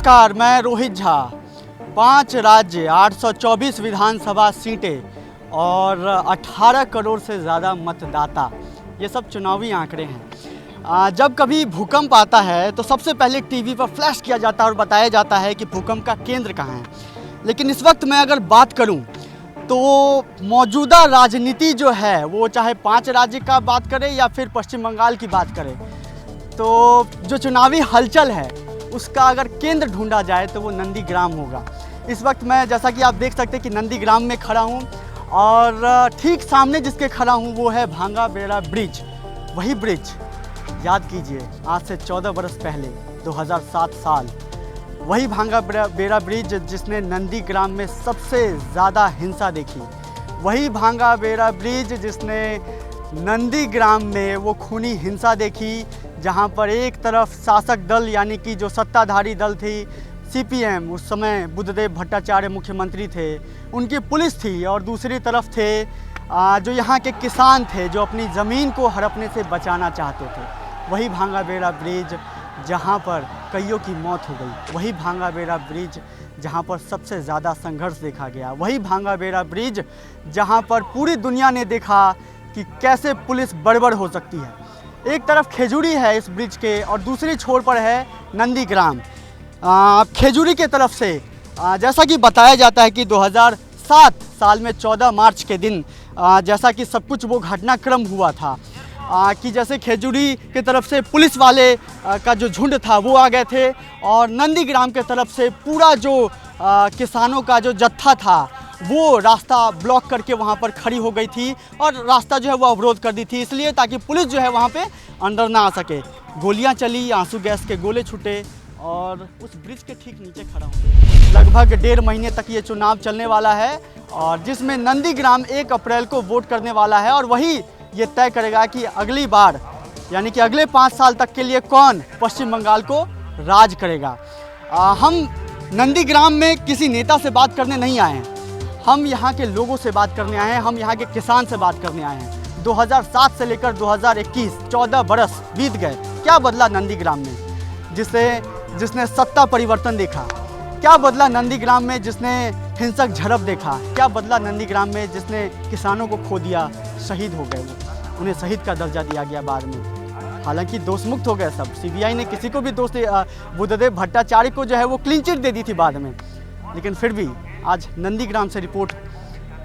नमस्कार, मैं रोहित झा। 5 राज्य, 824 विधानसभा सीटें और 18 करोड़ से ज़्यादा मतदाता, ये सब चुनावी आंकड़े हैं। जब कभी भूकंप आता है तो सबसे पहले टीवी पर फ्लैश किया जाता है और बताया जाता है कि भूकंप का केंद्र कहाँ है। लेकिन इस वक्त मैं अगर बात करूं तो मौजूदा राजनीति जो है वो चाहे 5 राज्य का बात करें या फिर पश्चिम बंगाल की बात करें, तो जो चुनावी हलचल है उसका अगर केंद्र ढूंढा जाए तो वो नंदीग्राम होगा। इस वक्त मैं, जैसा कि आप देख सकते हैं, कि नंदीग्राम में खड़ा हूँ और ठीक सामने जिसके खड़ा हूँ वो है भांगा बेड़ा ब्रिज। वही ब्रिज, याद कीजिए, आज से 14 बरस पहले 2007 साल, वही भांगा बेड़ा ब्रिज जिसने नंदीग्राम में सबसे ज़्यादा हिंसा देखी, वही भांगा बेड़ा ब्रिज जिसने नंदीग्राम में वो खूनी हिंसा देखी, जहां पर एक तरफ शासक दल यानी कि जो सत्ताधारी दल थी सीपीएम, उस समय बुद्धदेव भट्टाचार्य मुख्यमंत्री थे, उनकी पुलिस थी, और दूसरी तरफ थे जो यहाँ के किसान थे जो अपनी ज़मीन को हड़पने से बचाना चाहते थे। वही भांगा बेड़ा ब्रिज जहाँ पर कईयों की मौत हो गई, वही भांगा बेड़ा ब्रिज जहाँ पर सबसे ज़्यादा संघर्ष देखा गया, वही भांगा बेड़ा ब्रिज जहाँ पर पूरी दुनिया ने देखा कि कैसे पुलिस बड़बड़ हो सकती है। एक तरफ खेजूरी है इस ब्रिज के और दूसरी छोर पर है नंदीग्राम। खेजूरी के तरफ से जैसा कि बताया जाता है कि 2007 साल में 14 मार्च के दिन जैसा कि सब कुछ वो घटनाक्रम हुआ था कि जैसे खेजूरी की तरफ से पुलिस वाले का जो झुंड था वो आ गए थे और नंदीग्राम के तरफ से पूरा जो किसानों का जो जत्था था वो रास्ता ब्लॉक करके वहाँ पर खड़ी हो गई थी और रास्ता जो है वो अवरोध कर दी थी, इसलिए ताकि पुलिस जो है वहाँ पे अंदर ना आ सके। गोलियाँ चली, आंसू गैस के गोले छूटे और उस ब्रिज के ठीक नीचे खड़ा हूँ। लगभग 1.5 महीने तक ये चुनाव चलने वाला है और जिसमें नंदीग्राम 1 अप्रैल को वोट करने वाला है और वही ये तय करेगा कि अगली बार यानी कि अगले 5 साल तक के लिए कौन पश्चिम बंगाल को राज करेगा। हम नंदीग्राम में किसी नेता से बात करने नहीं आए हैं, हम यहाँ के लोगों से बात करने आए हैं, हम यहाँ के किसान से बात करने आए हैं। 2007 से लेकर 2021 14 बरस बीत गए, क्या बदला नंदीग्राम में जिसने सत्ता परिवर्तन देखा? क्या बदला नंदीग्राम में जिसने हिंसक झड़प देखा? क्या बदला नंदीग्राम में जिसने किसानों को खो दिया, शहीद हो गए, उन्हें शहीद का दर्जा दिया गया बाद में, हालांकि दोष मुक्त हो गए सब। सीबीआई ने किसी को भी दोष, बुद्धदेव भट्टाचार्य को जो है वो क्लीन चिट दे दी थी बाद में, लेकिन फिर भी आज नंदीग्राम से रिपोर्ट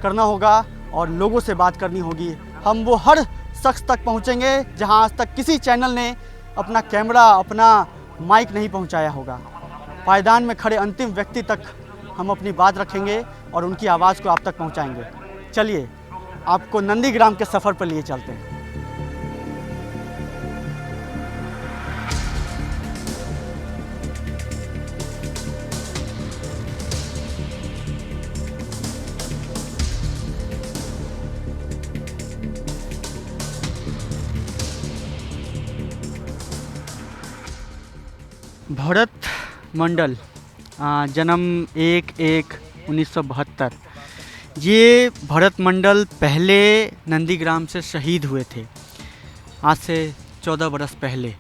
करना होगा और लोगों से बात करनी होगी। हम वो हर शख्स तक पहुंचेंगे जहां आज तक किसी चैनल ने अपना कैमरा, अपना माइक नहीं पहुंचाया होगा। पायदान में खड़े अंतिम व्यक्ति तक हम अपनी बात रखेंगे और उनकी आवाज़ को आप तक पहुंचाएंगे। चलिए आपको नंदीग्राम के सफ़र पर लिए चलते हैं। भरत मंडल, जन्म 1/1/1972। ये भरत मंडल पहले नंदीग्राम से शहीद हुए थे आज से 14 बरस पहले।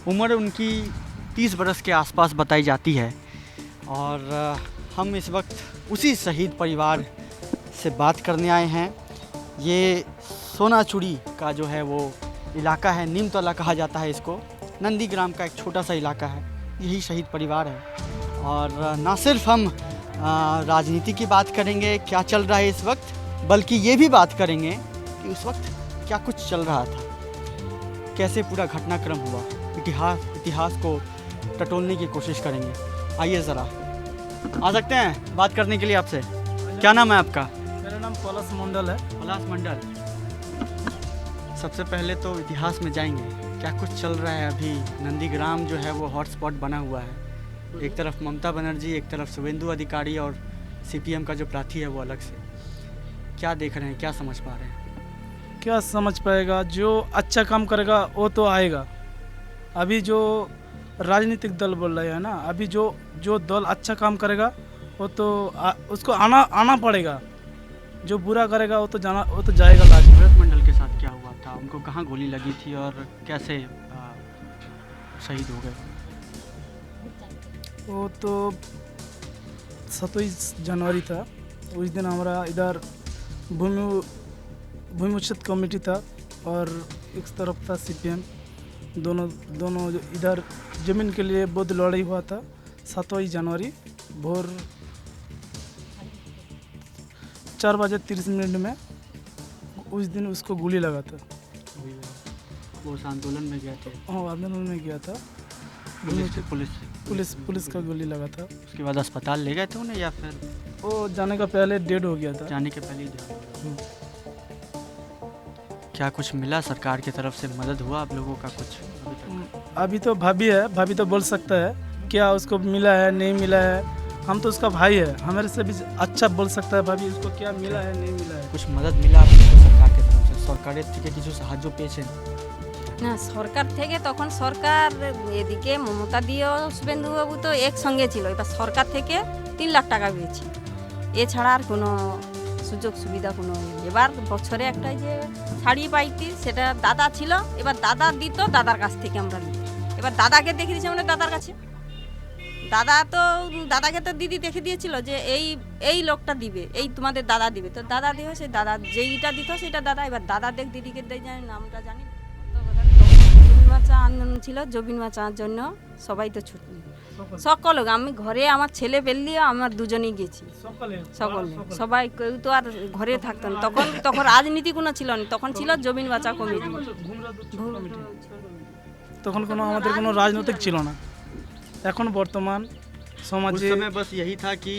उम्र उनकी 30 बरस के आसपास बताई जाती है और हम इस वक्त उसी शहीद परिवार से बात करने आए हैं। ये सोनाचुड़ी का जो है वो इलाका है, नीमतला कहा जाता है इसको, नंदीग्राम का एक छोटा सा इलाका है, यही शहीद परिवार है। और ना सिर्फ हम राजनीति की बात करेंगे, क्या चल रहा है इस वक्त, बल्कि ये भी बात करेंगे कि उस वक्त क्या कुछ चल रहा था, कैसे पूरा घटनाक्रम हुआ। इतिहास को टटोलने की कोशिश करेंगे। आइए ज़रा, आ सकते हैं बात करने के लिए आपसे? क्या नाम है आपका? मेरा नाम पलाश मंडल है। पलाश मंडल, सबसे पहले तो इतिहास में जाएंगे, क्या कुछ चल रहा है अभी? नंदीग्राम जो है वो हॉटस्पॉट बना हुआ है, एक तरफ ममता बनर्जी, एक तरफ शुभेंदु अधिकारी और सीपीएम का जो प्रार्थी है वो अलग से। क्या देख रहे हैं, क्या समझ पा रहे हैं? क्या समझ पाएगा? जो अच्छा काम करेगा वो तो आएगा। अभी जो राजनीतिक दल बोल रहे हैं ना, अभी जो दल अच्छा काम करेगा वो तो उसको आना पड़ेगा, जो बुरा करेगा वो तो जाएगा लास्ट। भरत मंडल के साथ क्या हुआ था? उनको कहाँ गोली लगी थी और कैसे शहीद हो गए? वो तो 27 जनवरी था। उस दिन हमारा इधर भूमि उच्छेद कमेटी था और एक तरफ था CPM। दोनों इधर ज़मीन के लिए बहुत लड़ाई हुआ था। 27 जनवरी भोर 4:30 में उस दिन उसको गोली लगा था। वो उस आंदोलन में गए थे? हाँ, आंदोलन में गया था। पुलिस का गोली लगा था। उसके बाद अस्पताल ले गए थे उन्हें या फिर? वो जाने का पहले डेड हो गया था। जाने के पहले ही क्या कुछ मिला सरकार की तरफ से, मदद हुआ आप लोगों का कुछ अभी तक? अभी तो भाभी है, भाभी तो बोल सकता है क्या उसको मिला है नहीं मिला है। हम तो उसका भाई है, हमारे से भी अच्छा बोल सकता है भाभी उसको क्या मिला है नहीं मिला है। कुछ मदद मिला आपको सरकार की तरफ से? সরকারের থেকে কিছু সাহায্য পেয়েছেন? না, সরকার থেকে তখন সরকার এদিকে মমতা দিয়েও শুভেন্দুবাবু তো একসঙ্গে ছিল, এবার সরকার থেকে 3 লাখ টাকা পেয়েছি। এছাড়া আর কোনো সুযোগ সুবিধা কোনো নেই। এবার বছরে একটা যে শাড়ি পাইতি সেটা দাদা ছিল, এবার দাদা দিত, দাদার কাছ থেকে আমরা নিই। এবার দাদাকে দেখে দিয়েছি আমরা দাদার কাছে। দাদাকে তো দিদি দেখে দিয়েছিল যে এই লোকটা দিবে, এই তোমাদের দাদা দিবে, তো দাদা দিবে, সেই দাদা যেইটা দিত সেটা দাদা। এবার দাদা দেখ দিদিকে দেয় জানি নামটা জানি। জবিন বাঁচা আন্দোলন ছিল, জবিন বাঁচার জন্য সবাই তো ছুটি সকল আমি ঘরে আমার ছেলে পেললি আমার দুজনেই গেছি সকলে সবাই, কেউ তো আর ঘরে থাকতো না। তখন রাজনীতি কোনো ছিল না, তখন ছিল জবিন বাঁচা কমিটি। তখন কোনো আমাদের কোনো রাজনৈতিক ছিল না। এখন বর্তমান उस समय बस यही था कि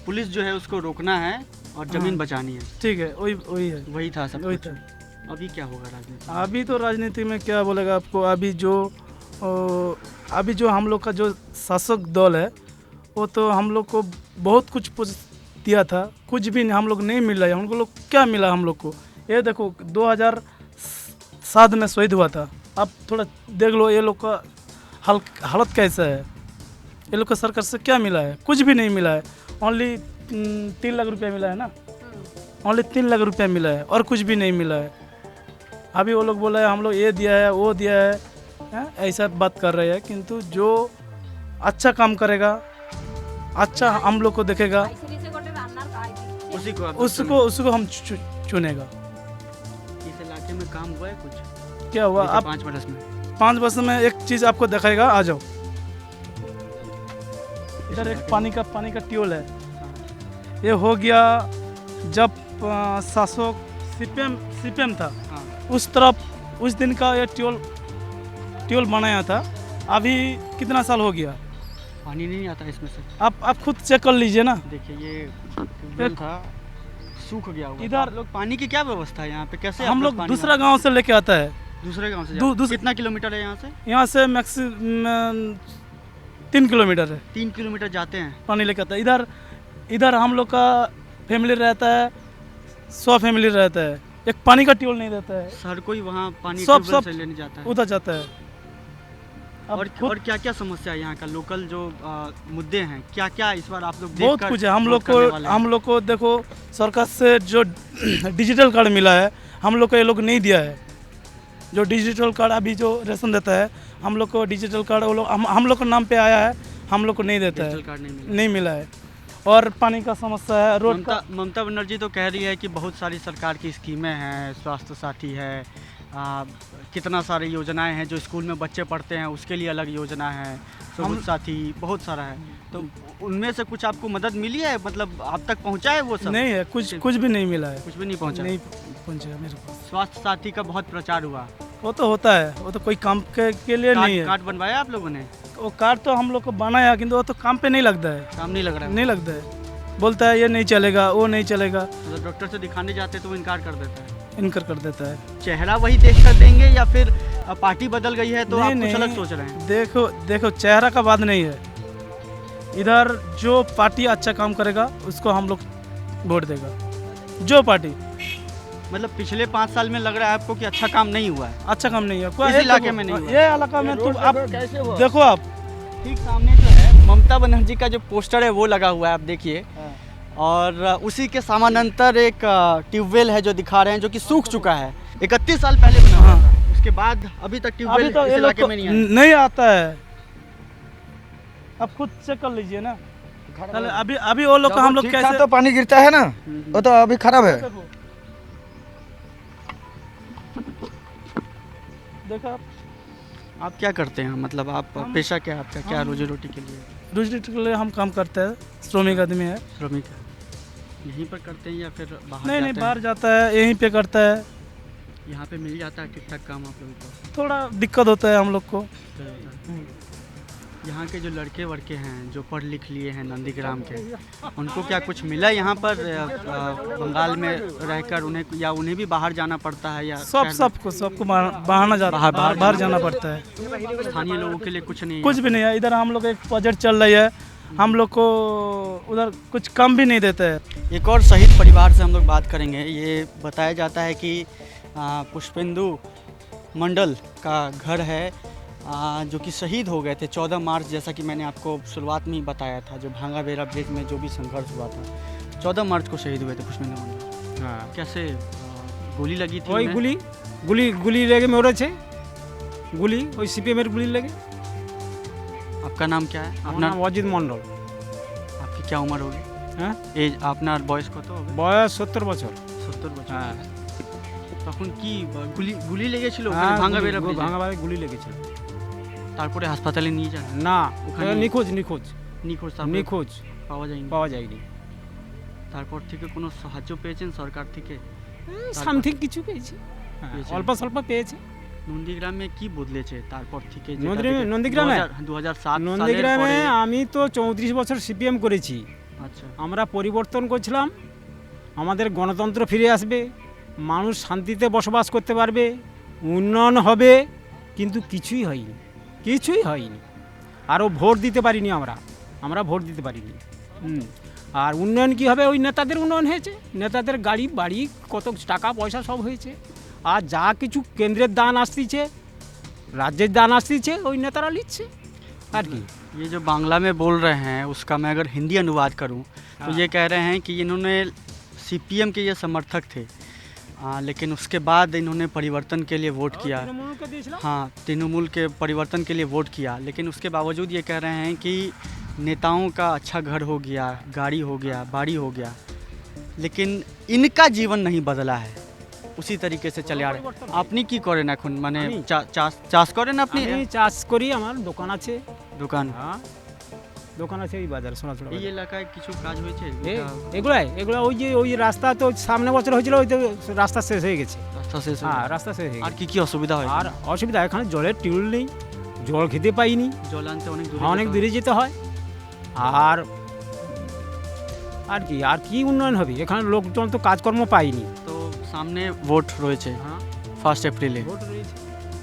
पुलिस जो है उसको रोकना है और जमीन बचानी है। ठीक है, वही था सब वही कुछ। था। अभी क्या होगा राजनीति? अभी तो राजनीति में क्या बोलेगा आपको। अभी जो हम लोग का जो शासक दल है वो तो हम लोग को बहुत कुछ दिया था, कुछ भी हम लोग नहीं मिला है। उनको लोग क्या मिला हम लोग को? ये देखो 2007 में शहीद हुआ था। अब थोड़ा देख लो ये लोग का हालत कैसा है। ये लोग को सरकार से क्या मिला है? कुछ भी नहीं मिला है। ओनली 3 लाख रुपया मिला है ना, ओनली 3 लाख रुपया मिला है और कुछ भी नहीं मिला है। अभी वो लोग बोला है हम लोग ये दिया है वो दिया है, ऐसा बात कर रहे हैं। किंतु जो अच्छा काम करेगा, अच्छा हम लोग को देखेगा, उसको हम चुनेगा। इस इलाके में काम हुआ है कुछ? क्या हुआ? आप 5 वर्ष में एक चीज़ आपको दिखाएगा। आ जाओ इधर, एक पानी का ट्यूबवेल है। ये हो गया जब शासक CPM था, उस तरफ उस दिन का ये ट्यूबवेल बनाया था। अभी कितना साल हो गया, पानी नहीं आता इसमें से। आप खुद चेक कर लीजिए ना। देखिए ये ट्यूबवेल था, सूख गया हुआ। इधर लोग पानी की क्या व्यवस्था है यहाँ पे? कैसे हम लोग दूसरा गांव से लेके आता है। दूसरे गांव से कितना किलोमीटर है यहाँ से? यहाँ से मैक्सिमम 3 किलोमीटर है। 3 किलोमीटर जाते हैं पानी लेके आता है। इधर हम लोग का फैमिली रहता है, 100 फैमिली रहता है। एक पानी का ट्यूबवेल नहीं रहता है। हर कोई वहाँ पानी सब से लेने जाता है, उधर जाता है। और क्या क्या समस्या है यहाँ का? लोकल जो मुद्दे हैं क्या क्या इस बार आप लोग बहुत कुछ है। हम लोग को देखो सरकार से जो डिजिटल कार्ड मिला है हम लोग को ये लोग नहीं दिया है। जो डिजिटल कार्ड अभी जो राशन देता है हम लोग को डिजिटल कार्ड वो लोग हम लोग के नाम पे आया है, हम लोग को नहीं देता है, कार्ड नहीं मिला है। और पानी का समस्या है, रोड का। ममता बनर्जी तो कह रही है कि बहुत सारी सरकार की स्कीमें हैं, स्वास्थ्य साथी है, कितना सारी योजनाएं हैं। जो स्कूल में बच्चे पढ़ते हैं उसके लिए अलग योजना है, सबुज साथी, बहुत सारा है। तो उनमें से कुछ आपको मदद मिली है? मतलब आप तक पहुंचा है वो सब? नहीं है, कुछ भी नहीं मिला है। कुछ भी नहीं पहुंचा मेरे पास। स्वास्थ्य साथी का बहुत प्रचार हुआ। वो तो होता है, वो तो कोई काम के लिए नहीं है। कार्ड बनवाया आप लोगों ने? वो कार्ड तो हम लोग को बनाया, किंतु वो तो काम पे नहीं लगता है। काम नहीं लग रहा है? नहीं लगता है, बोलता है ये नहीं चलेगा वो नहीं चलेगा। मतलब डॉक्टर से दिखाने जाते तो वो इनकार कर देता है? इनकार कर देता है। चेहरा वही देख कर देंगे या फिर पार्टी बदल गई है तो आप कुछ अलग सोच रहे हैं? देखो चेहरा का बात नहीं है। इधर जो पार्टी अच्छा काम करेगा उसको हम लोग वोट देगा। जो पार्टी मतलब पिछले 5 साल में लग रहा है आपको कि अच्छा काम नहीं हुआ है? अच्छा काम नहीं हुआ, कोई इलाके में नहीं हुआ। ये इलाका में तुम आप देखो, आप ठीक सामने जो है ममता बनर्जी का जो पोस्टर है वो लगा हुआ है, आप देखिए। और उसी के समानांतर एक ट्यूबवेल है जो दिखा रहे हैं, जो कि सूख चुका है। 31 साल पहले बना हुआ था, उसके बाद अभी तक ट्यूबवेल इस इलाके में नहीं आता है। आप खुद चेक कर लीजिए ना। पहले अभी अभी वो लोग का हम लोग ठीक था कैसे तो पानी गिरता है ना, वो तो अभी खराब है। देखो, देखो आप क्या करते हैं, मतलब आप पेशा क्या है आपका, क्या रोजी रोटी के लिए? दूसरी के लिए हम काम करते हैं, श्रमिक आदमी है। श्रमिक यहीं पर करते हैं या फिर बाहर नहीं नहीं, जाते बाहर जाता है, यहीं पे करता है। हैं? यहाँ पे मिल जाता है ठीक ठाक काम आप लोगों को? थोड़ा दिक्कत होता है हम लोग को। यहाँ के जो लड़के वड़के हैं जो पढ़ लिख लिए हैं नंदीग्राम के, उनको क्या कुछ मिला यहाँ पर बंगाल में रहकर उन्हें, या उन्हें भी बाहर जाना पड़ता है, या सबको बाहर जाना, बाहर जाना पड़ता है। स्थानीय लोगों के लिए कुछ नहीं? कुछ भी नहीं है इधर। हम लोग एक प्रोजेक्ट चल रही है, हम लोग को उधर कुछ कम भी नहीं देते हैं। एक और शहीद परिवार से हम लोग बात करेंगे। ये बताया जाता है कि पुष्पेंदु मंडल का घर है, जो कि शहीद हो गए थे 14 मार्च, जैसा कि मैंने आपको शुरुआत में ही बताया था, जो भांगा बेरा ब्रिज में जो भी संघर्ष हुआ था 14 मार्च को शहीद हुए थे पुष्पेंदु मंडल। हाँ कैसे गोली लगी थी ওই उन्हें? গুলি গুলি গুলি লেগে মরেছে, গুলি ওই সিপিএমের গুলি লেগে। आपका नाम क्या है? আমার अपना নাম অজিত মণ্ডল। आपकी क्या उम्र होगी? হ্যাঁ एज আপনার বয়স কত হবে? বয়স 70 বছর। 70 বছর। হ্যাঁ তখন কি গুলি গুলি লেগেছিল হ্যাঁ, ভাঙ্গা গুলি- বেরা ব্রিজে? ভাঙাবাড়ি গুলি লেগেছিল। তারপরে হাসপাতালে নিয়ে যান? না ওখানে- নিখোঁজ নিখোঁজ নিখোঁজ, তারপরে নিখোঁজ পাওয়া যায়নি? পাওয়া যায়নি। তারপর থেকে কোনো সাহায্য পেয়েছেন সরকার থেকে? সামথিং কিছু পেয়েছি, হ্যাঁ, পেয়েছেন। অল্প স্বল্প পেয়েছে। নন্দীগ্রামে কি বদলেছে তারপর থেকে? নন্দীগ্রামে? 2007 সালের নন্দীগ্রামে পরে? আমি তো 34 বছর সিপিএম করেছি। আচ্ছা, আমরা পরিবর্তন করছিলাম, আমাদের গণতন্ত্র ফিরে আসবে, মানুষ শান্তিতে বসবাস করতে পারবে, উন্নয়ন হবে, কিন্তু কিছুই হয়নি, কিছুই হয়নি। আরও ভোট দিতে পারিনি আমরা ভোট দিতে পারিনি। আর উন্নয়ন কি হবে? ওই নেতাদের উন্নয়ন হয়েছে, নেতাদের গাড়ি বাড়ি কত টাকা পয়সা সব হয়েছে। আর যা কিছু কেন্দ্রের দান আসতেছে, রাজ্যের দান আসতেছে, ওই নেতারা নিচ্ছে আর কি। ये जो बांग्ला में बोल रहे हैं उसका मैं अगर हिंदी अनुवाद करूं तो हाँ। ये कह रहे हैं कि इन्होंने सीपीएम के ये समर्थक थे, लेकिन उसके बाद इन्होंने परिवर्तन के लिए वोट किया। তৃণমূলকে দিয়েছিলাম। हाँ, तृणमूल के परिवर्तन के लिए वोट किया, लेकिन उसके बावजूद ये कह रहे हैं कि नेताओं का अच्छा घर हो गया, गाड़ी हो गया, बाड़ी हो गया, लेकिन इनका जीवन नहीं बदला है, उसी तरीके से चले आ रहे हैं। আপনি কি করেন এখন, মানে আমি? চাষ করেন আপনি? আমি চাষ করি, আমার দোকান আছে। দোকান? হ্যাঁ দোকান আছে এই বাজারে সোনাচুরা এই এলাকায় কিছু কাজ হয়েছে? এগুলো ওই রাস্তা তো সামনে বছর হয়েছিল, ওই তো রাস্তা শেষ হয়ে গেছে। রাস্তা শেষ হয়ে হ্যাঁ গেছে। রাস্তা শেষ হয়ে আর গেছে। কি কি অসুবিধা হয়? আর অসুবিধা এখানে জলের টিউল নেই, জল খেতে পাইনি, জল আনতে অনেক দূরে অনেক যেতে দূরে যেতে হয়। আর আর কি উন্নয়ন হবে? এখানে লোকজন তো কাজকর্ম পায়নি। হয়। তো সামনে ভোট রয়েছে হ্যাঁ 1 এপ্রিলে, ভোট রয়েছে।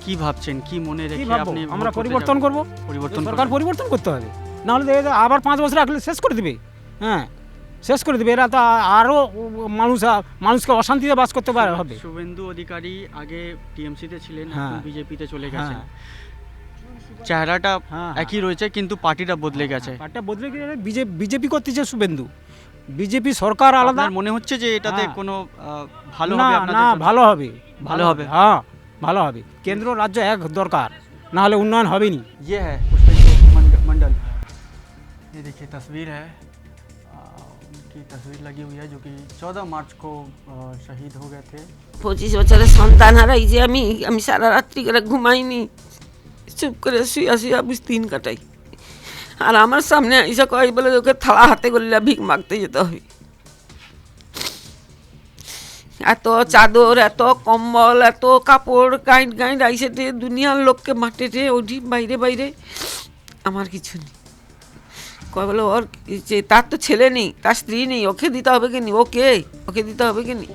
কি ভাবছেন, কি মনে কি রেখে ভাববো? আপনি আমরা ভোট করতে পরিবর্তন যাবেন? করব, পরিবর্তন সরকার করবেন? পরিবর্তন করতে হবে, নাহলে দেখে তো আবার 5 বছর রাখলে শেষ করে দেবে। হ্যাঁ শেষ করে দেবে, এরা তো আরও মানুষকে অশান্তিতে বাস করতে হবে। শুভেন্দু অধিকারী আগে টিএমসিতে ছিলেন, হ্যাঁ। এখন বিজেপিতে চলে গেছেন। হ্যাঁ। চেহারাটা হ্যাঁ, একই রয়েছে কিন্তু পার্টিটা বদলে গেছে। পার্টিটা বদলে গেছে, বিজেপি করতেছে শুভেন্দু, বিজেপি সরকার আলাদা। আপনার মনে হচ্ছে যে এটাতে হ্যাঁ। কোনো ভালো না হবে না আপনাদের জন্য? ভালো হবে, ভালো হবে? হ্যাঁ ভালো হবে। কেন্দ্র রাজ্য এক দরকার, না হলে উন্নয়ন হবে নি। ये है पुष्पेंदु मंडल, ये देखिए तस्वीर है, उनकी तस्वीर लगी हुई है जो कि 14 मार्च को शहीद हो गए थे। 25 বছরের সন্তান হারাই যে আমি সারা রাত্রি করে ঘুমাইনি, চুপ করে শুয়ে শুয়ে দিন কাটাই। আর আমার সামনে এসে কয় বলে ওকে থালা হাতে করলে ভিক মাগতে যেতে হবে। এত চাদর, এত কম্বল, এত কাপড় গাইড আইসে দুনিয়ার লোককে মাঠে ওঠি বাইরে, আমার কিছু নেই। কয় বলে ওর যে তার তো ছেলে নেই, তার স্ত্রী নেই, ওকে দিতে হবে কি নি? ওকে দিতে হবে কি নি?